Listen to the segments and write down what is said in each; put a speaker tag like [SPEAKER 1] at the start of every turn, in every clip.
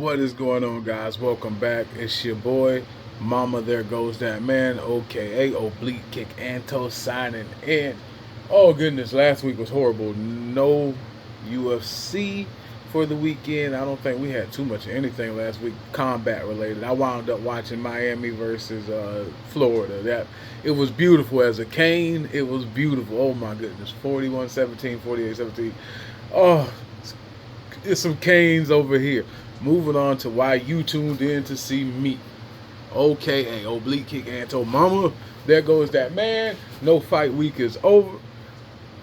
[SPEAKER 1] What is going on, guys? Welcome back. It's your boy, Mama. There goes that man, aka Oblique Kick Anto, signing in. Oh goodness, last week was horrible. No UFC for the weekend. I don't think we had too much of anything last week combat related. I wound up watching Miami versus Florida. That it was beautiful as a cane. It was beautiful. Oh my goodness, 41-17, 48-17. Oh, it's some canes over here. Moving on to why you tuned in to see me, aka Oblique Kick Anto. Mama, there goes that man. No fight week is over.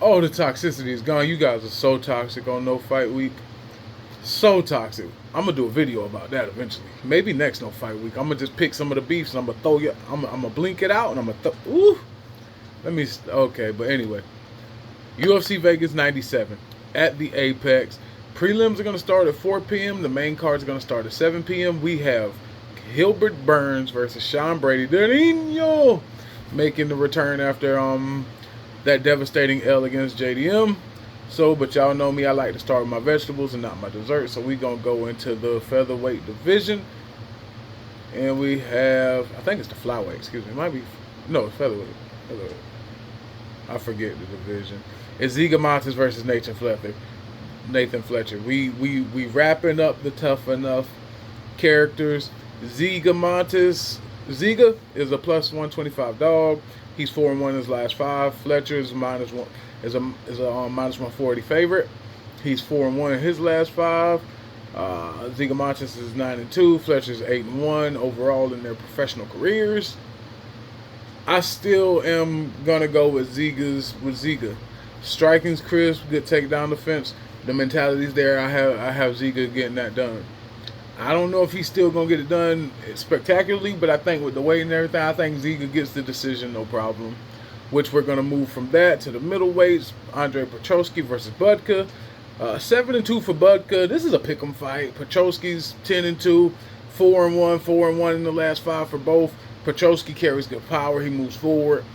[SPEAKER 1] Oh, the toxicity is gone. You guys are so toxic on No Fight Week. So toxic. I'm gonna do a video about that eventually. Maybe next No Fight Week. I'm gonna just pick some of the beefs and I'm gonna throw you. I'm gonna blink it out and I'm gonna ooh. Let me. Okay, but anyway, UFC Vegas 97 at the Apex. Prelims are going to start at 4 p.m. The main card is going to start at 7 p.m. We have Hilbert Burns versus Sean Brady. Dino making the return after that devastating L against JDM. So, but y'all know me, I like to start with my vegetables and not my dessert. So we're going to go into the featherweight division. And we have, I think it's the flyweight, excuse me. It might be, no, it's featherweight. I forget the division. It's Ziga Montes versus Nathan Fletcher. We wrapping up the tough enough characters. Ziga is a plus 125 dog. He's 4-1 in his last 5. Fletcher is a minus 140 favorite. He's 4-1 in his last 5. Ziga is 9-2. Fletcher's 8-1 overall in their professional careers. I still am gonna go with Ziga. Striking's crisp, good takedown defense. The mentality's there. I have Ziga getting that done. I don't know if he's still gonna get it done spectacularly, but I think with the weight and everything, I think Ziga gets the decision, no problem. Which we're gonna move from that to the middleweights. Andre Petroski versus Budka. 7-2 for Budka. This is a pick'em fight. Petroski's 10-2, 4-1 in the last 5 for both. Petroski carries good power. He moves forward.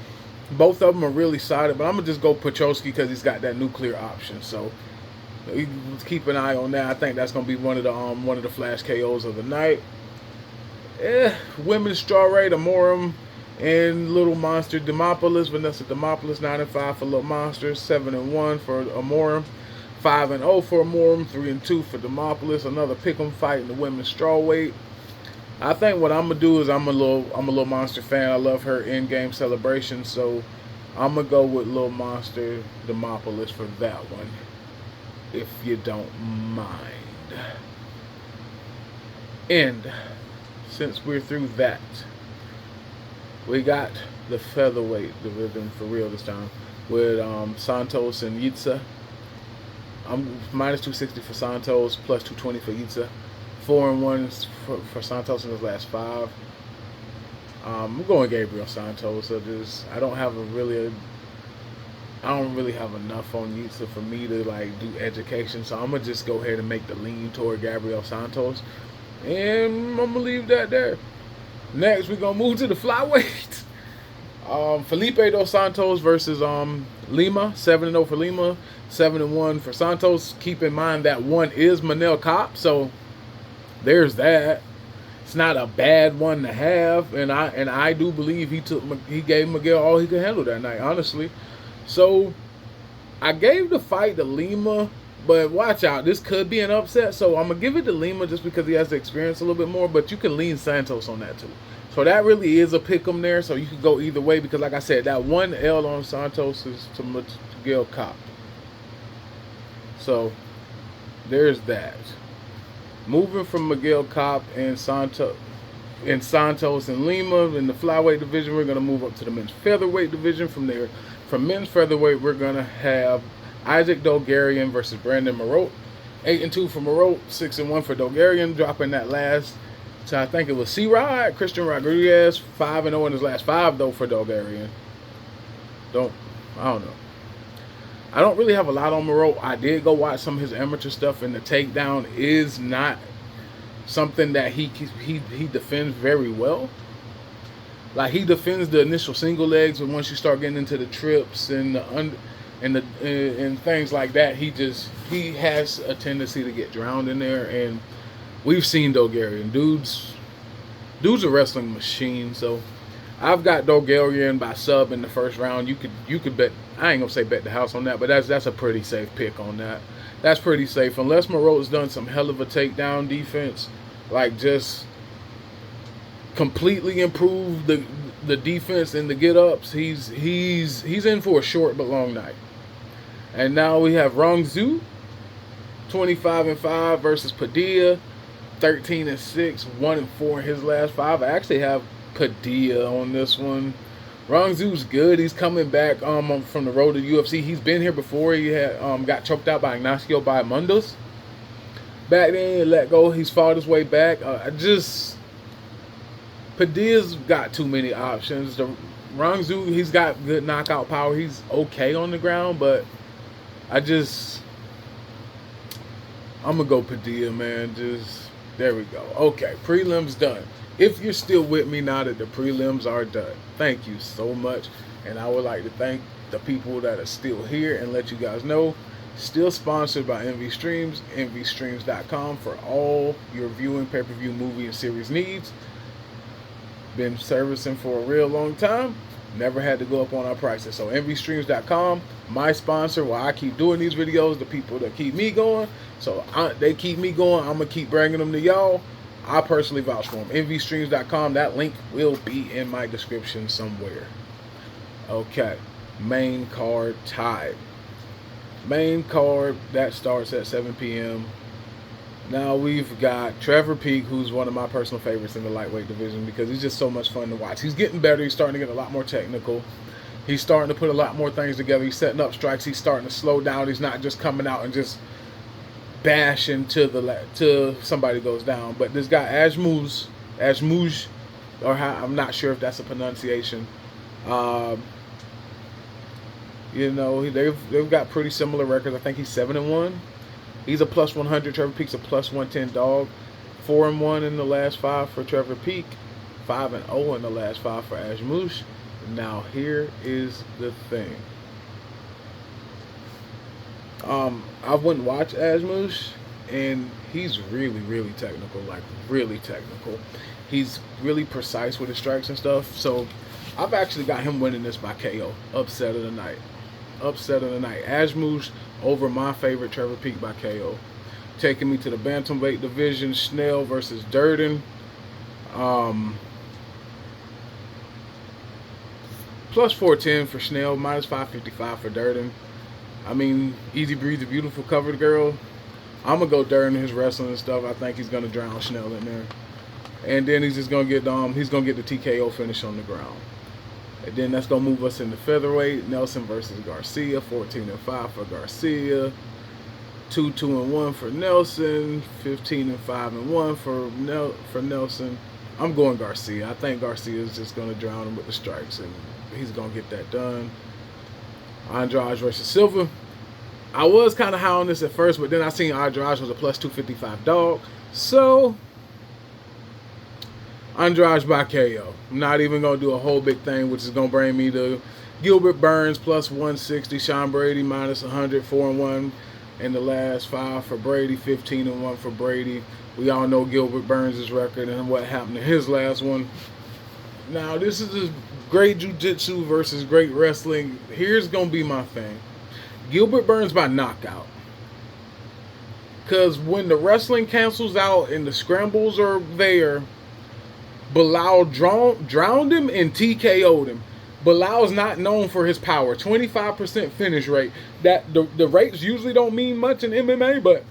[SPEAKER 1] Both of them are really solid, but I'm gonna just go Petroski because he's got that nuclear option. So keep an eye on that. I think that's gonna be one of the flash KOs of the night. Women's strawweight, Amorim and Little Monster Demopoulos. Vanessa Demopoulos 9-5 for Little Monster, 7-1 for Amorim, 5-0 for Amorim, 3-2 for Demopoulos. Another pick'em fight in the women's strawweight. I think what I'm gonna do is I'm a Little Monster fan. I love her in-game celebration, so I'm gonna go with Little Monster Demopoulos for that one, if you don't mind. And since we're through that, we got the featherweight division for real this time with Santos and Yitsa. I'm minus 260 for Santos, plus 220 for Yitsa. 4-1 for Santos in his last 5. I'm going Gabriel Santos. I don't really have enough on Yitsa for me to like do education, so I'm gonna just go ahead and make the lean toward Gabriel Santos, and I'm gonna leave that there. Next, we're gonna move to the flyweight. Felipe dos Santos versus Lima. 7-0 for Lima, 7-1 for Santos. Keep in mind that one is Manel Kopp, so there's that. It's not a bad one to have, and I do believe he gave Miguel all he could handle that night, honestly. So I gave the fight to Lima, but watch out, this could be an upset. So I'm gonna give it to Lima just because he has the experience a little bit more. But you can lean Santos on that too. So that really is a pick'em there. So you could go either way because, like I said, that one L on Santos is to Miguel Kopp. So there's that. Moving from Miguel Kopp and Santos and Lima in the flyweight division, we're going to move up to the men's featherweight division. From there, from men's featherweight, we're going to have Isaac Dogarian versus Brandon Marotte. 8-2 for Marotte, 6-1 for Dogarian, dropping that last. So I think it was C-Rod, Christian Rodriguez, 5-0 in his last 5 though for Dogarian. I don't know. I don't really have a lot on Marotte. I did go watch some of his amateur stuff, and the takedown is not something that he defends very well. Like, he defends the initial single legs, but once you start getting into the trips and things like that, he has a tendency to get drowned in there. And We've seen Dogarian. Dude's a wrestling machine. So I've got Dogarian by sub in the first round. You could bet. I ain't gonna say bet the house on that, but that's a pretty safe pick on that. That's pretty safe unless Moreau's done some hell of a takedown defense, like just completely improved the defense and the get ups. He's in for a short but long night. And now we have Rong Zhu, 25-5 versus Padilla, 13-6, 1-4 in his last 5. I actually have Padilla on this one. Rong Zhu's good. He's coming back from the road to UFC. He's been here before. He had got choked out by Ignacio Bahamondes. Back then, he let go. He's fought his way back. Padilla's got too many options. The Rong Zhu, he's got good knockout power. He's okay on the ground, but I'm gonna go Padilla, man. There we go. Okay, prelims done. If you're still with me now that the prelims are done, thank you so much. And I would like to thank the people that are still here and let you guys know, still sponsored by MV Streams, mvstreams.com for all your viewing, pay-per-view, movie, and series needs. Been servicing for a real long time. Never had to go up on our prices. So mvstreams.com, my sponsor, while I keep doing these videos, the people that keep me going. So they keep me going. I'm going to keep bringing them to y'all. I personally vouch for them. mvstreams.com, that link will be in my description somewhere. Okay, main card tied. Main card, that starts at 7 p.m. Now we've got Trevor Peek, who's one of my personal favorites in the lightweight division because he's just so much fun to watch. He's getting better. He's starting to get a lot more technical. He's starting to put a lot more things together. He's setting up strikes. He's starting to slow down. He's not just coming out and just bashing to somebody goes down. But this guy Ajmouj, I'm not sure if that's a pronunciation. They've got pretty similar records. I think he's 7-1. He's a plus 100. Trevor Peek's a plus 110 dog. 4-1 in the last 5 for Trevor Peek. 5-0 in the last 5 for Ajmouj. Now here is the thing. I wouldn't watch Ajmouj, and he's really, really technical. Like really technical. He's really precise with his strikes and stuff. So I've actually got him winning this by KO. Upset of the night. Ajmouj over my favorite Trevor Peek by KO. Taking me to the bantamweight division, Schnell versus Durden. Plus 410 for Schnell, minus 555 for Durden. I mean, easy breezy, beautiful covered girl. I'm gonna go Durden, his wrestling and stuff. I think he's gonna drown Schnell in there, and then he's just gonna get the TKO finish on the ground. And then that's going to move us into featherweight. Nelson versus Garcia. 14-5 for Garcia. 2-2-1 for Nelson. 15-5-1 for Nelson. I'm going Garcia. I think Garcia is just going to drown him with the strikes, and he's going to get that done. Andrade versus Silva. I was kind of high on this at first, but then I seen Andrade was a plus 255 dog. So Andrade by KO. I'm not even going to do a whole big thing, which is going to bring me to Gilbert Burns plus 160. Sean Brady minus 100. 4-1 in the last 5 for Brady. 15-1 for Brady. We all know Gilbert Burns' record and what happened to his last one. Now, this is a great jiu-jitsu versus great wrestling. Here's going to be my thing. Gilbert Burns by knockout. Because when the wrestling cancels out and the scrambles are there, Bilal drowned him and TKO'd him. Bilal's not known for his power. 25% finish rate. That the rates usually don't mean much in MMA, but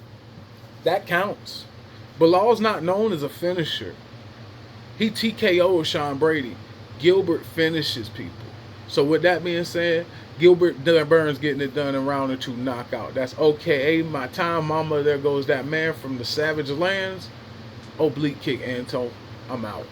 [SPEAKER 1] that counts. Bilal's not known as a finisher. He TKO'd Sean Brady. Gilbert finishes people. So with that being said, Gilbert Burns getting it done in round 2 knockout. That's OKA my time. Mama, there goes that man from the Savage Lands. Oblique kick, Anto. I'm out.